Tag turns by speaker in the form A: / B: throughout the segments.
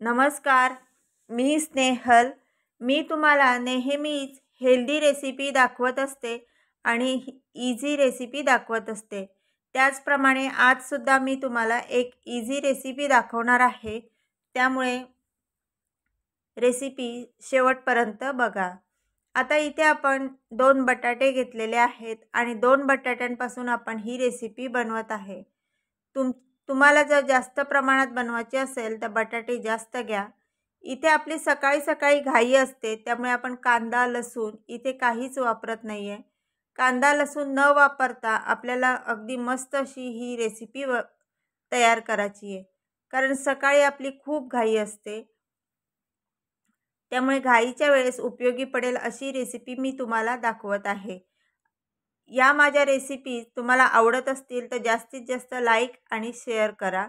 A: नमस्कार, मी स्नेहल. मी तुम्हाला नेहमीच हेल्दी रेसिपी दाखवत असते आणि इझी रेसिपी दाखवत असते. त्याचप्रमाणे आजसुद्धा मी तुम्हाला एक इझी रेसिपी दाखवणार आहे. त्यामुळे रेसिपी शेवटपर्यंत बघा. आता इथे आपण 2 बटाटे घेतलेले आहेत आणि 2 बटाट्यांपासून आपण ही रेसिपी बनवत आहे. तुम्हाला जर जास्त प्रमाणात बनवायची असेल तर बटाटे जास्त घ्या. इथे आपली सकाळी सकाळी घाई असते, त्यामुळे आपण कांदा लसूण इथे काहीच वापरत नाही आहे. कांदा लसूण न वापरता आपल्याला अगदी मस्त अशी ही रेसिपी तयार करायची आहे. कारण सकाळी आपली खूप घाई असते, त्यामुळे घाईच्या वेळेस उपयोगी पडेल अशी रेसिपी मी तुम्हाला दाखवत आहे. या माझ्या रेसिपी तुम्हाला आवडत असतील तर जास्तीत जास्त लाईक आणि शेअर करा.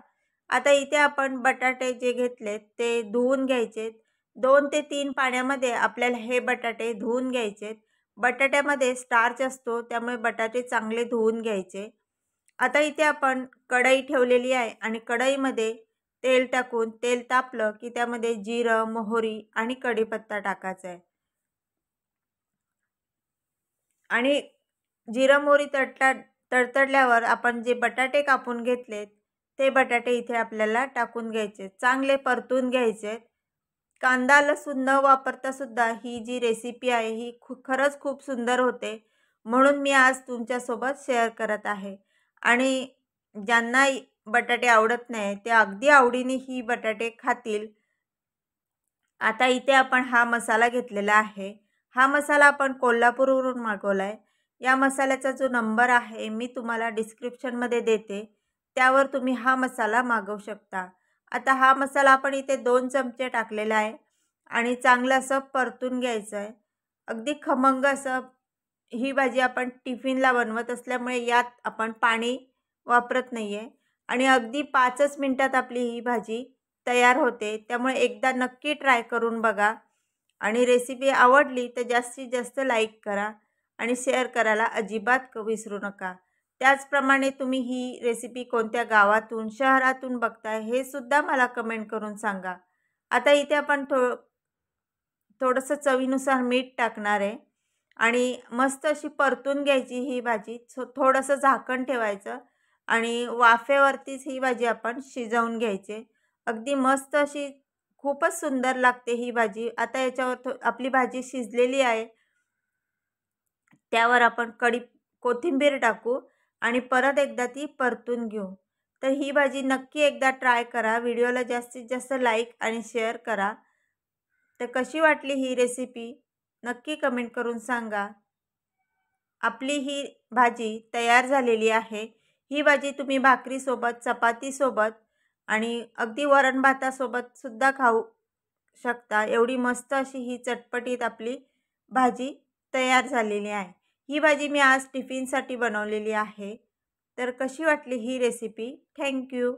A: आता इथे आपण बटाटे जे घेतलेत ते धुवून घ्यायचेत. 2 ते 3 पाण्यामध्ये आपल्याला हे बटाटे धुवून घ्यायचेत. बटाट्यामध्ये स्टार्च असतो, त्यामुळे बटाटे चांगले धुवून घ्यायचे. आता इथे आपण कढई ठेवलेली आहे आणि कढईमध्ये तेल टाकून तेल तापलं की त्यामध्ये जिरं, मोहरी आणि कढीपत्ता टाकायचा आहे. आणि जिरं मोहरी तडतडल्यावर आपण जे बटाटे कापून घेतलेत ते बटाटे इथे आपल्याला टाकून घ्यायचे, चांगले परतून घ्यायचे. कांदा लसूण न वापरता सुद्धा ही जी रेसिपी आहे ही खरंच खूप सुंदर होते, म्हणून मी आज तुमच्यासोबत शेअर करत आहे. आणि ज्यांना बटाटे आवडत नाही ते अगदी आवडीने ही बटाटे खातील. आता इथे आपण हा मसाला घेतलेला आहे. हा मसाला आपण कोल्हापूरवरून मागवला आहे. या मसाल्याचा जो नंबर आहे मी तुम्हाला डिस्क्रिप्शनमध्ये देते, त्यावर तुम्ही हा मसाला मागवू शकता. आता हा मसाला आपण इथे 2 चमचे टाकलेला आहे आणि चांगलं असं परतून घ्यायचं आहे. अगदी खमंग असं ही भाजी आपण टिफिनला बनवत असल्यामुळे यात आपण पाणी वापरत नाही आहे आणि अगदी 5च मिनटात आपली ही भाजी तयार होते. त्यामुळे एकदा नक्की ट्राय करून बघा आणि रेसिपी आवडली तर जास्तीत जास्त लाईक करा आणि शेअर करायला अजिबात विसरू नका. त्याचप्रमाणे तुम्ही ही रेसिपी कोणत्या गावातून शहरातून बघताय हे सुद्धा मला कमेंट करून सांगा. आता इथे आपण थोडंसं चवीनुसार मीठ टाकणार आहे आणि मस्त अशी परतून घ्यायची ही भाजी. थोडंसं झाकण ठेवायचं आणि वाफेवरतीच ही भाजी आपण शिजवून घ्यायची. अगदी मस्त अशी खूपच सुंदर लागते ही भाजी. आता याच्यावर आपली भाजी शिजलेली आहे, त्यावर आपण कोथिंबीर टाकू आणि परत एकदा ती परतून घेऊ. तर ही भाजी नक्की एकदा ट्राय करा. व्हिडिओला जास्तीत जास्त लाईक आणि शेअर करा. तर कशी वाटली ही रेसिपी नक्की कमेंट करून सांगा. आपली ही भाजी तयार झालेली आहे. ही भाजी तुम्ही भाकरीसोबत, चपातीसोबत आणि अगदी वरण भातासोबत सुद्धा खाऊ शकता. एवढी मस्त अशी ही चटपटीत आपली भाजी तयार झालेली आहे. ही भाजी मी आज टिफिनसाठी बनवलेली आहे. तर कशी वाटली ही रेसिपी? थँक्यू.